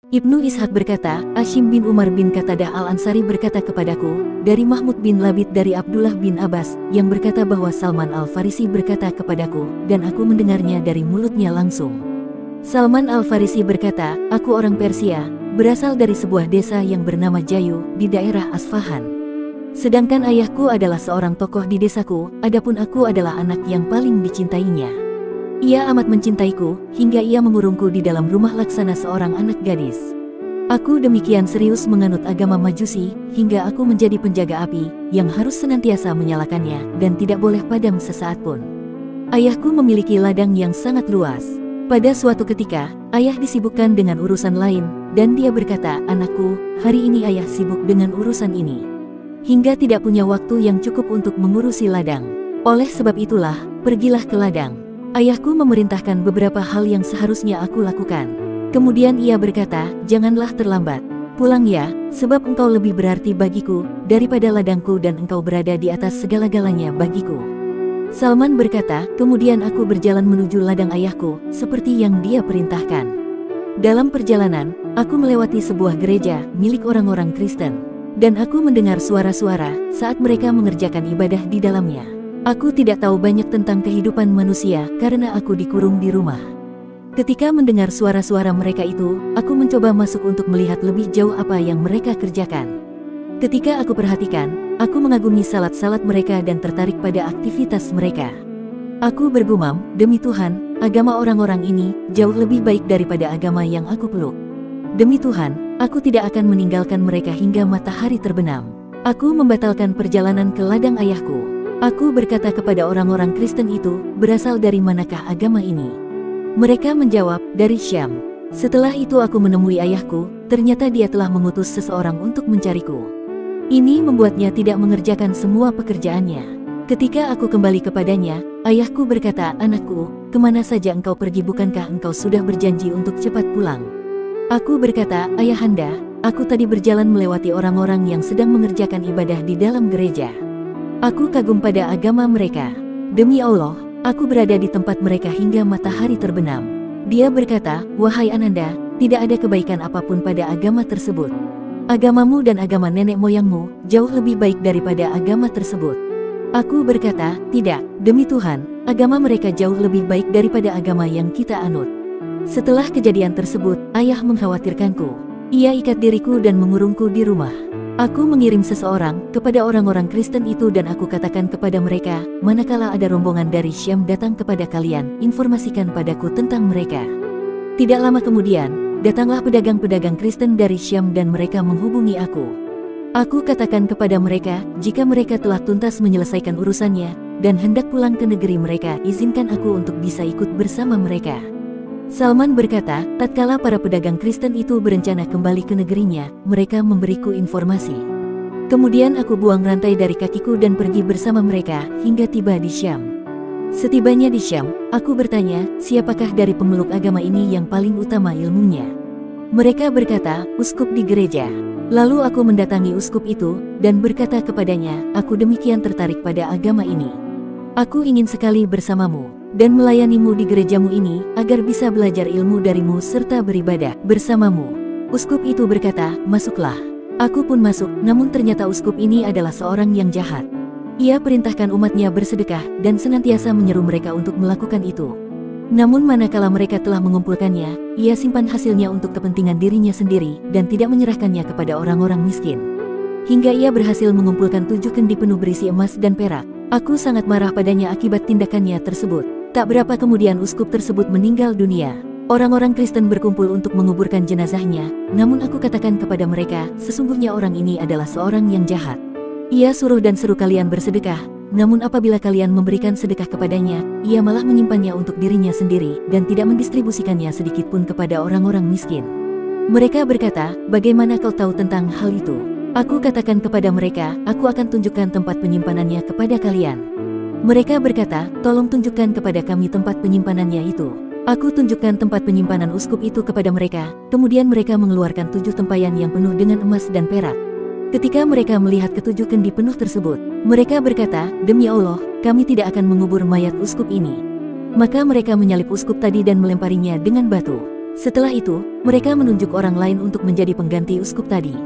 Ibnu Ishaq berkata, Hashim bin Umar bin Qatadah al-Ansari berkata kepadaku, dari Mahmud bin Labid dari Abdullah bin Abbas, yang berkata bahwa Salman al-Farisi berkata kepadaku, dan aku mendengarnya dari mulutnya langsung. Salman al-Farisi berkata, aku orang Persia, berasal dari sebuah desa yang bernama Jayu, di daerah Asfahan. Sedangkan ayahku adalah seorang tokoh di desaku, adapun aku adalah anak yang paling dicintainya. Ia amat mencintaiku, hingga ia mengurungku di dalam rumah laksana seorang anak gadis. Aku demikian serius menganut agama Majusi, hingga aku menjadi penjaga api, yang harus senantiasa menyalakannya, dan tidak boleh padam sesaat pun. Ayahku memiliki ladang yang sangat luas. Pada suatu ketika, ayah disibukkan dengan urusan lain, dan dia berkata, anakku, hari ini ayah sibuk dengan urusan ini, hingga tidak punya waktu yang cukup untuk mengurusi ladang. Oleh sebab itulah, pergilah ke ladang. Ayahku memerintahkan beberapa hal yang seharusnya aku lakukan. Kemudian ia berkata, janganlah terlambat. Pulang ya, sebab engkau lebih berarti bagiku, daripada ladangku dan engkau berada di atas segala-galanya bagiku. Salman berkata, kemudian aku berjalan menuju ladang ayahku, seperti yang dia perintahkan. Dalam perjalanan, aku melewati sebuah gereja, milik orang-orang Kristen. Dan aku mendengar suara-suara, saat mereka mengerjakan ibadah di dalamnya. Aku tidak tahu banyak tentang kehidupan manusia karena aku dikurung di rumah. Ketika mendengar suara-suara mereka itu, aku mencoba masuk untuk melihat lebih jauh apa yang mereka kerjakan. Ketika aku perhatikan, aku mengagumi salat-salat mereka dan tertarik pada aktivitas mereka. Aku bergumam, demi Tuhan, agama orang-orang ini jauh lebih baik daripada agama yang aku peluk. Demi Tuhan, aku tidak akan meninggalkan mereka hingga matahari terbenam. Aku membatalkan perjalanan ke ladang ayahku. Aku berkata kepada orang-orang Kristen itu, berasal dari manakah agama ini? Mereka menjawab, dari Syam. Setelah itu aku menemui ayahku, ternyata dia telah mengutus seseorang untuk mencariku. Ini membuatnya tidak mengerjakan semua pekerjaannya. Ketika aku kembali kepadanya, ayahku berkata, anakku, kemana saja engkau pergi, bukankah engkau sudah berjanji untuk cepat pulang? Aku berkata, ayahanda, aku tadi berjalan melewati orang-orang yang sedang mengerjakan ibadah di dalam gereja. Aku kagum pada agama mereka. Demi Allah, aku berada di tempat mereka hingga matahari terbenam. Dia berkata, wahai Ananda, tidak ada kebaikan apapun pada agama tersebut. Agamamu dan agama nenek moyangmu jauh lebih baik daripada agama tersebut. Aku berkata, tidak, demi Tuhan, agama mereka jauh lebih baik daripada agama yang kita anut. Setelah kejadian tersebut, ayah mengkhawatirkanku. Ia ikat diriku dan mengurungku di rumah. Aku mengirim seseorang kepada orang-orang Kristen itu dan aku katakan kepada mereka, manakala ada rombongan dari Syam datang kepada kalian, informasikan padaku tentang mereka. Tidak lama kemudian, datanglah pedagang-pedagang Kristen dari Syam dan mereka menghubungi aku. Aku katakan kepada mereka, jika mereka telah tuntas menyelesaikan urusannya, dan hendak pulang ke negeri mereka, izinkan aku untuk bisa ikut bersama mereka. Salman berkata, tatkala para pedagang Kristen itu berencana kembali ke negerinya, mereka memberiku informasi. Kemudian aku buang rantai dari kakiku dan pergi bersama mereka, hingga tiba di Syam. Setibanya di Syam, aku bertanya, siapakah dari pemeluk agama ini yang paling utama ilmunya? Mereka berkata, uskup di gereja. Lalu aku mendatangi uskup itu, dan berkata kepadanya, aku demikian tertarik pada agama ini. Aku ingin sekali bersamamu dan melayanimu di gerejamu ini, agar bisa belajar ilmu darimu serta beribadah bersamamu. Uskup itu berkata, masuklah. Aku pun masuk, namun ternyata uskup ini adalah seorang yang jahat. Ia perintahkan umatnya bersedekah, dan senantiasa menyeru mereka untuk melakukan itu. Namun manakala mereka telah mengumpulkannya, ia simpan hasilnya untuk kepentingan dirinya sendiri, dan tidak menyerahkannya kepada orang-orang miskin. Hingga ia berhasil mengumpulkan 7 kendi penuh berisi emas dan perak. Aku sangat marah padanya akibat tindakannya tersebut. Tak berapa kemudian uskup tersebut meninggal dunia. Orang-orang Kristen berkumpul untuk menguburkan jenazahnya, namun aku katakan kepada mereka, sesungguhnya orang ini adalah seorang yang jahat. Ia suruh dan seru kalian bersedekah, namun apabila kalian memberikan sedekah kepadanya, ia malah menyimpannya untuk dirinya sendiri, dan tidak mendistribusikannya sedikit pun kepada orang-orang miskin. Mereka berkata, bagaimana kau tahu tentang hal itu? Aku katakan kepada mereka, aku akan tunjukkan tempat penyimpanannya kepada kalian. Mereka berkata, tolong tunjukkan kepada kami tempat penyimpanannya itu. Aku tunjukkan tempat penyimpanan uskup itu kepada mereka, kemudian mereka mengeluarkan 7 tempayan yang penuh dengan emas dan perak. Ketika mereka melihat ke-7 kendi penuh tersebut, mereka berkata, demi Allah, kami tidak akan mengubur mayat uskup ini. Maka mereka menyalip uskup tadi dan melemparinya dengan batu. Setelah itu, mereka menunjuk orang lain untuk menjadi pengganti uskup tadi.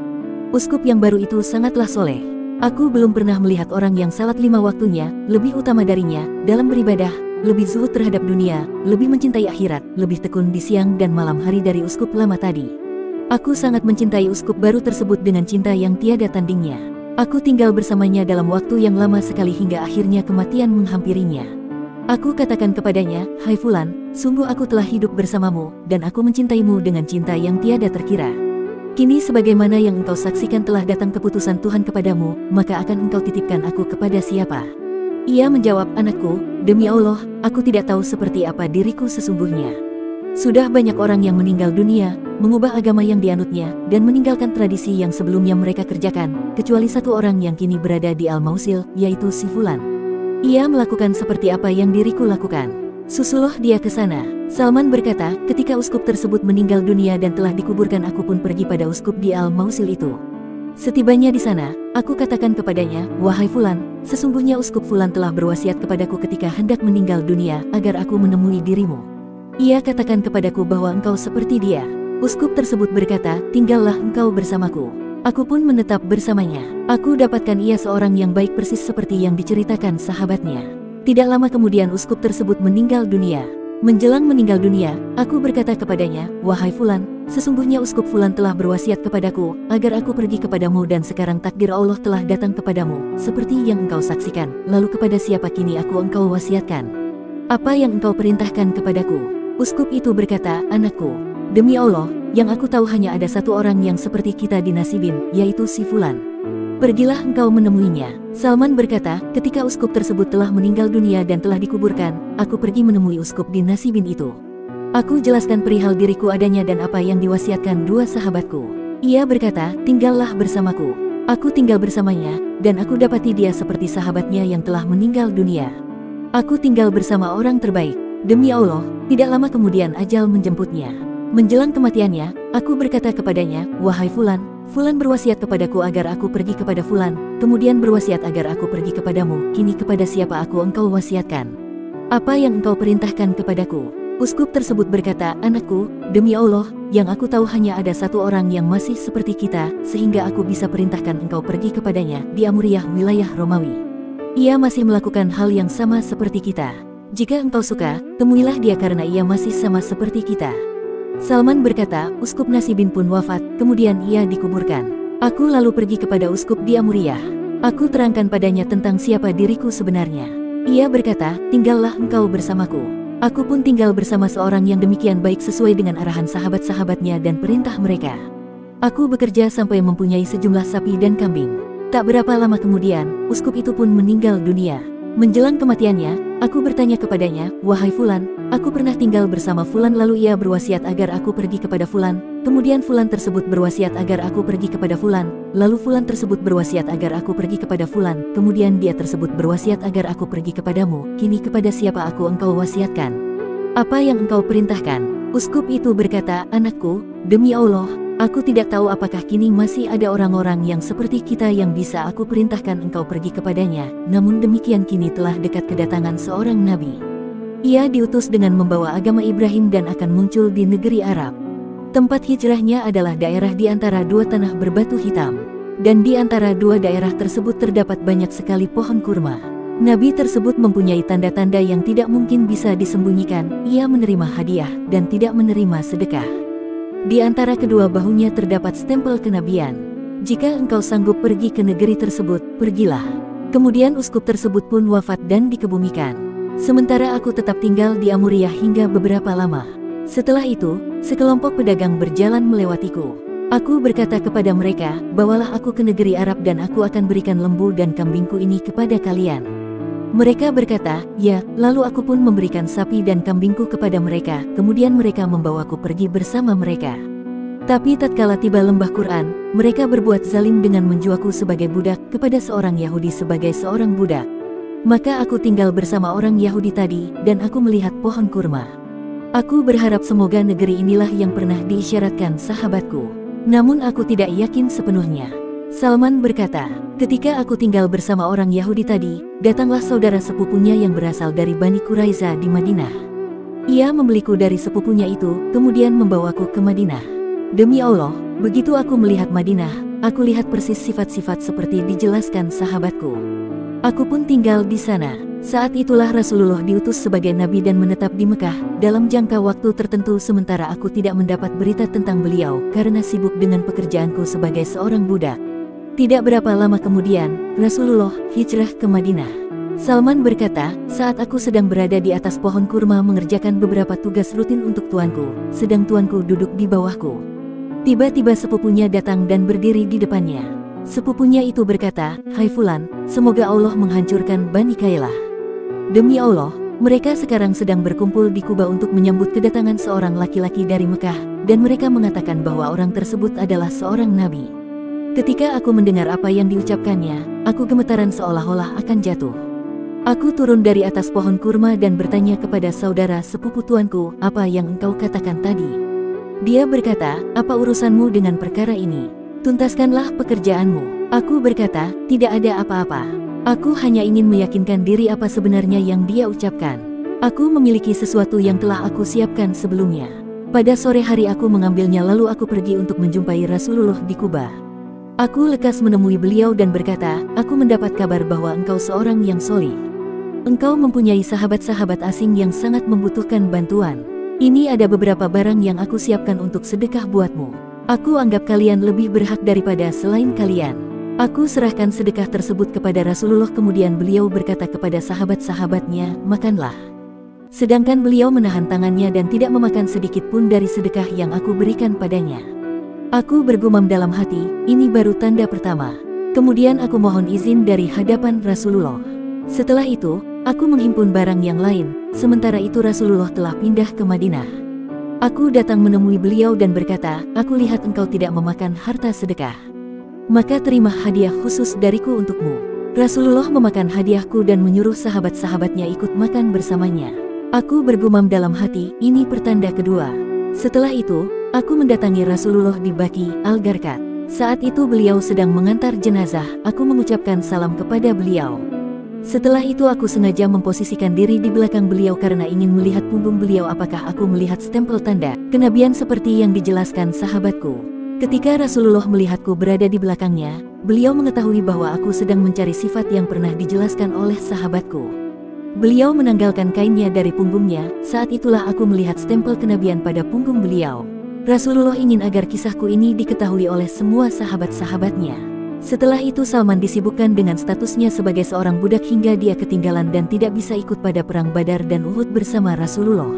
Uskup yang baru itu sangatlah soleh. Aku belum pernah melihat orang yang salat 5 waktunya, lebih utama darinya, dalam beribadah, lebih zuhud terhadap dunia, lebih mencintai akhirat, lebih tekun di siang dan malam hari dari uskup lama tadi. Aku sangat mencintai uskup baru tersebut dengan cinta yang tiada tandingnya. Aku tinggal bersamanya dalam waktu yang lama sekali hingga akhirnya kematian menghampirinya. Aku katakan kepadanya, "Hai Fulan, sungguh aku telah hidup bersamamu, dan aku mencintaimu dengan cinta yang tiada terkira. Kini sebagaimana yang engkau saksikan telah datang keputusan Tuhan kepadamu, maka akan engkau titipkan aku kepada siapa?" Ia menjawab, "Anakku, demi Allah, aku tidak tahu seperti apa diriku sesungguhnya. Sudah banyak orang yang meninggal dunia, mengubah agama yang dianutnya, dan meninggalkan tradisi yang sebelumnya mereka kerjakan, kecuali satu orang yang kini berada di Al-Mausil, yaitu si Fulan. Ia melakukan seperti apa yang diriku lakukan. Susuloh dia ke sana." Salman berkata, "Ketika uskup tersebut meninggal dunia dan telah dikuburkan, aku pun pergi pada uskup di Al-Mausil itu. Setibanya di sana, aku katakan kepadanya, 'Wahai Fulan, sesungguhnya uskup Fulan telah berwasiat kepadaku ketika hendak meninggal dunia, agar aku menemui dirimu. Ia katakan kepadaku bahwa engkau seperti dia.' Uskup tersebut berkata, 'Tinggallah engkau bersamaku.' Aku pun menetap bersamanya. Aku dapatkan ia seorang yang baik persis seperti yang diceritakan sahabatnya. Tidak lama kemudian uskup tersebut meninggal dunia. Menjelang meninggal dunia, aku berkata kepadanya, 'Wahai Fulan, sesungguhnya uskup Fulan telah berwasiat kepadaku, agar aku pergi kepadamu dan sekarang takdir Allah telah datang kepadamu, seperti yang engkau saksikan. Lalu kepada siapa kini engkau wasiatkan? Apa yang engkau perintahkan kepadaku?' Uskup itu berkata, 'Anakku, demi Allah, yang aku tahu hanya ada satu orang yang seperti kita di Nasibin, yaitu si Fulan. Pergilah engkau menemuinya.' Salman berkata, ketika uskup tersebut telah meninggal dunia dan telah dikuburkan, aku pergi menemui uskup di Nasibin itu. Aku jelaskan perihal diriku adanya dan apa yang diwasiatkan dua sahabatku. Ia berkata, 'Tinggallah bersamaku.' Aku tinggal bersamanya, dan aku dapati dia seperti sahabatnya yang telah meninggal dunia. Aku tinggal bersama orang terbaik. Demi Allah, tidak lama kemudian ajal menjemputnya. Menjelang kematiannya, aku berkata kepadanya, 'Wahai Fulan, Fulan berwasiat kepadaku agar aku pergi kepada Fulan, kemudian berwasiat agar aku pergi kepadamu, kini kepada siapa engkau wasiatkan? Apa yang engkau perintahkan kepadaku?' Uskup tersebut berkata, 'Anakku, demi Allah, yang aku tahu hanya ada satu orang yang masih seperti kita, sehingga aku bisa perintahkan engkau pergi kepadanya, di Amuriyah wilayah Romawi. Ia masih melakukan hal yang sama seperti kita. Jika engkau suka, temuilah dia karena ia masih sama seperti kita.' Salman berkata, uskup Nasibin pun wafat, kemudian ia dikuburkan. Aku lalu pergi kepada uskup di Amuriyah. Aku terangkan padanya tentang siapa diriku sebenarnya. Ia berkata, 'Tinggallah engkau bersamaku.' Aku pun tinggal bersama seorang yang demikian baik sesuai dengan arahan sahabat-sahabatnya dan perintah mereka. Aku bekerja sampai mempunyai sejumlah sapi dan kambing. Tak berapa lama kemudian, uskup itu pun meninggal dunia. Menjelang kematiannya, aku bertanya kepadanya, 'Wahai Fulan, aku pernah tinggal bersama Fulan lalu ia berwasiat agar aku pergi kepada Fulan, kemudian Fulan tersebut berwasiat agar aku pergi kepada Fulan, lalu Fulan tersebut berwasiat agar aku pergi kepada Fulan, kemudian dia tersebut berwasiat agar aku pergi kepadamu, kini kepada siapa engkau wasiatkan? Apa yang engkau perintahkan?' Uskup itu berkata, 'Anakku, demi Allah, aku tidak tahu apakah kini masih ada orang-orang yang seperti kita yang bisa aku perintahkan engkau pergi kepadanya, namun demikian kini telah dekat kedatangan seorang nabi. Ia diutus dengan membawa agama Ibrahim dan akan muncul di negeri Arab. Tempat hijrahnya adalah daerah di antara dua tanah berbatu hitam. Dan di antara dua daerah tersebut terdapat banyak sekali pohon kurma. Nabi tersebut mempunyai tanda-tanda yang tidak mungkin bisa disembunyikan. Ia menerima hadiah dan tidak menerima sedekah. Di antara kedua bahunya terdapat stempel kenabian. Jika engkau sanggup pergi ke negeri tersebut, pergilah.' Kemudian uskup tersebut pun wafat dan dikebumikan. Sementara aku tetap tinggal di Amuriyah hingga beberapa lama. Setelah itu, sekelompok pedagang berjalan melewatiku. Aku berkata kepada mereka, 'Bawalah aku ke negeri Arab dan aku akan berikan lembu dan kambingku ini kepada kalian.' Mereka berkata, 'Ya,' lalu aku pun memberikan sapi dan kambingku kepada mereka, kemudian mereka membawaku pergi bersama mereka. Tapi tatkala tiba lembah Quran, mereka berbuat zalim dengan menjualku sebagai budak kepada seorang Yahudi sebagai seorang budak. Maka aku tinggal bersama orang Yahudi tadi, dan aku melihat pohon kurma. Aku berharap semoga negeri inilah yang pernah diisyaratkan sahabatku. Namun aku tidak yakin sepenuhnya.' Salman berkata, ketika aku tinggal bersama orang Yahudi tadi, datanglah saudara sepupunya yang berasal dari Bani Quraiza di Madinah. Ia membeliku dari sepupunya itu, kemudian membawaku ke Madinah. Demi Allah, begitu aku melihat Madinah, aku lihat persis sifat-sifat seperti dijelaskan sahabatku. Aku pun tinggal di sana. Saat itulah Rasulullah diutus sebagai nabi dan menetap di Mekah dalam jangka waktu tertentu, sementara aku tidak mendapat berita tentang beliau karena sibuk dengan pekerjaanku sebagai seorang budak. Tidak berapa lama kemudian, Rasulullah hijrah ke Madinah. Salman berkata, saat aku sedang berada di atas pohon kurma mengerjakan beberapa tugas rutin untuk tuanku, sedang tuanku duduk di bawahku. Tiba-tiba sepupunya datang dan berdiri di depannya. Sepupunya itu berkata, "Hai Fulan, semoga Allah menghancurkan Bani Kailah. Demi Allah, mereka sekarang sedang berkumpul di Kuba untuk menyambut kedatangan seorang laki-laki dari Mekah, dan mereka mengatakan bahwa orang tersebut adalah seorang nabi." Ketika aku mendengar apa yang diucapkannya, aku gemetaran seolah-olah akan jatuh. Aku turun dari atas pohon kurma dan bertanya kepada saudara sepupu tuanku, "Apa yang engkau katakan tadi?" Dia berkata, "Apa urusanmu dengan perkara ini? Tuntaskanlah pekerjaanmu." Aku berkata, "Tidak ada apa-apa. Aku hanya ingin meyakinkan diri apa sebenarnya yang dia ucapkan. Aku memiliki sesuatu yang telah aku siapkan sebelumnya." Pada sore hari aku mengambilnya lalu aku pergi untuk menjumpai Rasulullah di Kuba. Aku lekas menemui beliau dan berkata, "Aku mendapat kabar bahwa engkau seorang yang solih. Engkau mempunyai sahabat-sahabat asing yang sangat membutuhkan bantuan. Ini ada beberapa barang yang aku siapkan untuk sedekah buatmu. Aku anggap kalian lebih berhak daripada selain kalian." Aku serahkan sedekah tersebut kepada Rasulullah, kemudian beliau berkata kepada sahabat-sahabatnya, "Makanlah." Sedangkan beliau menahan tangannya dan tidak memakan sedikit pun dari sedekah yang aku berikan padanya. Aku bergumam dalam hati, ini baru tanda pertama. Kemudian aku mohon izin dari hadapan Rasulullah. Setelah itu, aku menghimpun barang yang lain, sementara itu Rasulullah telah pindah ke Madinah. Aku datang menemui beliau dan berkata, "Aku lihat engkau tidak memakan harta sedekah. Maka terima hadiah khusus dariku untukmu." Rasulullah memakan hadiahku dan menyuruh sahabat-sahabatnya ikut makan bersamanya. Aku bergumam dalam hati, ini pertanda kedua. Setelah itu, aku mendatangi Rasulullah di Baqi Al-Gharqad. Saat itu beliau sedang mengantar jenazah, aku mengucapkan salam kepada beliau. Setelah itu aku sengaja memposisikan diri di belakang beliau karena ingin melihat punggung beliau apakah aku melihat stempel tanda kenabian seperti yang dijelaskan sahabatku. Ketika Rasulullah melihatku berada di belakangnya, beliau mengetahui bahwa aku sedang mencari sifat yang pernah dijelaskan oleh sahabatku. Beliau menanggalkan kainnya dari punggungnya, saat itulah aku melihat stempel kenabian pada punggung beliau. Rasulullah ingin agar kisahku ini diketahui oleh semua sahabat-sahabatnya. Setelah itu Salman disibukkan dengan statusnya sebagai seorang budak hingga dia ketinggalan dan tidak bisa ikut pada perang Badar dan Uhud bersama Rasulullah.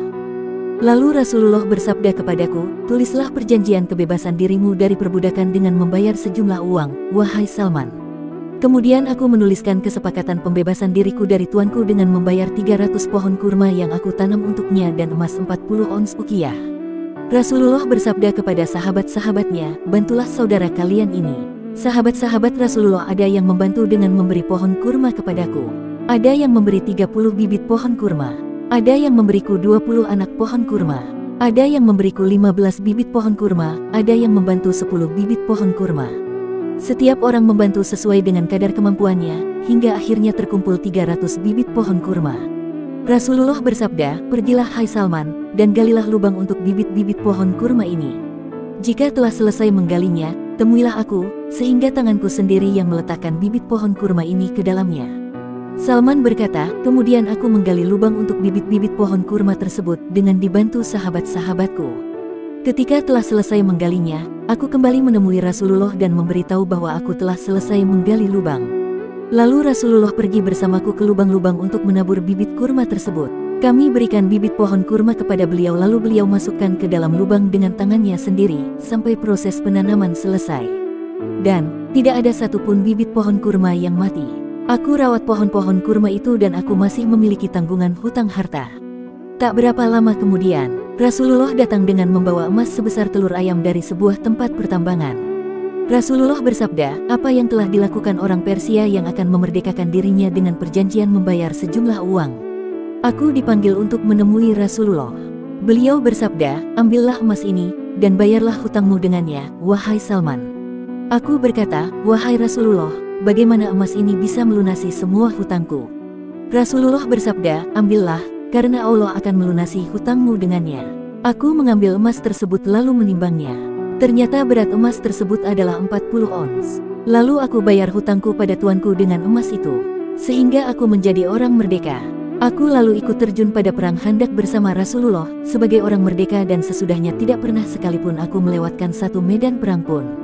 Lalu Rasulullah bersabda kepadaku, "Tulislah perjanjian kebebasan dirimu dari perbudakan dengan membayar sejumlah uang, wahai Salman." Kemudian aku menuliskan kesepakatan pembebasan diriku dari tuanku dengan membayar 300 pohon kurma yang aku tanam untuknya dan emas 40 ons uqiyah. Rasulullah bersabda kepada sahabat-sahabatnya, "Bantulah saudara kalian ini." Sahabat-sahabat Rasulullah ada yang membantu dengan memberi pohon kurma kepadaku. Ada yang memberi 30 bibit pohon kurma. Ada yang memberiku 20 anak pohon kurma. Ada yang memberiku 15 bibit pohon kurma. Ada yang membantu 10 bibit pohon kurma. Setiap orang membantu sesuai dengan kadar kemampuannya, hingga akhirnya terkumpul 300 bibit pohon kurma. Rasulullah bersabda, "Pergilah hai Salman, dan galilah lubang untuk bibit-bibit pohon kurma ini. Jika telah selesai menggalinya, temuilah aku, sehingga tanganku sendiri yang meletakkan bibit pohon kurma ini ke dalamnya." Salman berkata, "Kemudian aku menggali lubang untuk bibit-bibit pohon kurma tersebut dengan dibantu sahabat-sahabatku. Ketika telah selesai menggalinya, aku kembali menemui Rasulullah dan memberitahu bahwa aku telah selesai menggali lubang. Lalu Rasulullah pergi bersamaku ke lubang-lubang untuk menabur bibit kurma tersebut. Kami berikan bibit pohon kurma kepada beliau lalu beliau masukkan ke dalam lubang dengan tangannya sendiri, sampai proses penanaman selesai. Dan, tidak ada satupun bibit pohon kurma yang mati. Aku rawat pohon-pohon kurma itu dan aku masih memiliki tanggungan hutang harta." Tak berapa lama kemudian, Rasulullah datang dengan membawa emas sebesar telur ayam dari sebuah tempat pertambangan. Rasulullah bersabda, "Apa yang telah dilakukan orang Persia yang akan memerdekakan dirinya dengan perjanjian membayar sejumlah uang?" Aku dipanggil untuk menemui Rasulullah. Beliau bersabda, "Ambillah emas ini, dan bayarlah hutangmu dengannya, wahai Salman." Aku berkata, "Wahai Rasulullah, bagaimana emas ini bisa melunasi semua hutangku?" Rasulullah bersabda, "Ambillah, karena Allah akan melunasi hutangmu dengannya. Aku mengambil emas tersebut lalu menimbangnya. Ternyata berat emas tersebut adalah 40 ons. Lalu aku bayar hutangku pada tuanku dengan emas itu, sehingga aku menjadi orang merdeka. Aku lalu ikut terjun pada perang Khandaq bersama Rasulullah sebagai orang merdeka, dan sesudahnya tidak pernah sekalipun aku melewatkan satu medan perang pun.